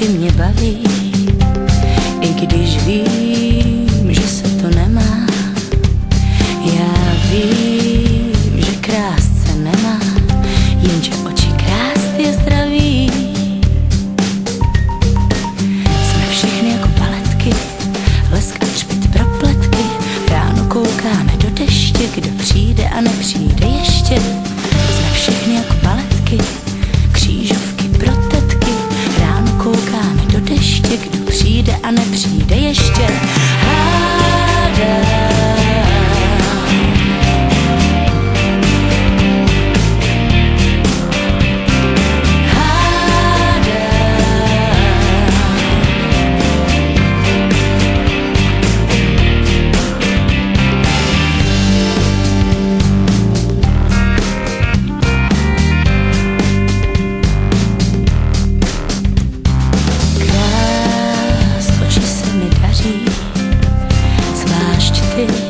mě baví, i když vím, že se to nemá. Já vím, že krást se nemá, jenže oči krást je zdraví. Jsme všechny jako paletky, lesk a třpit pro pletky. Ráno koukáme do deště, kdo přijde a nepřijde ještě. Jsme všechny jako paletky, křížovky pro tetky. Ráno koukáme do deště, kdo přijde a nepřijde ještě. Zvlášť ty.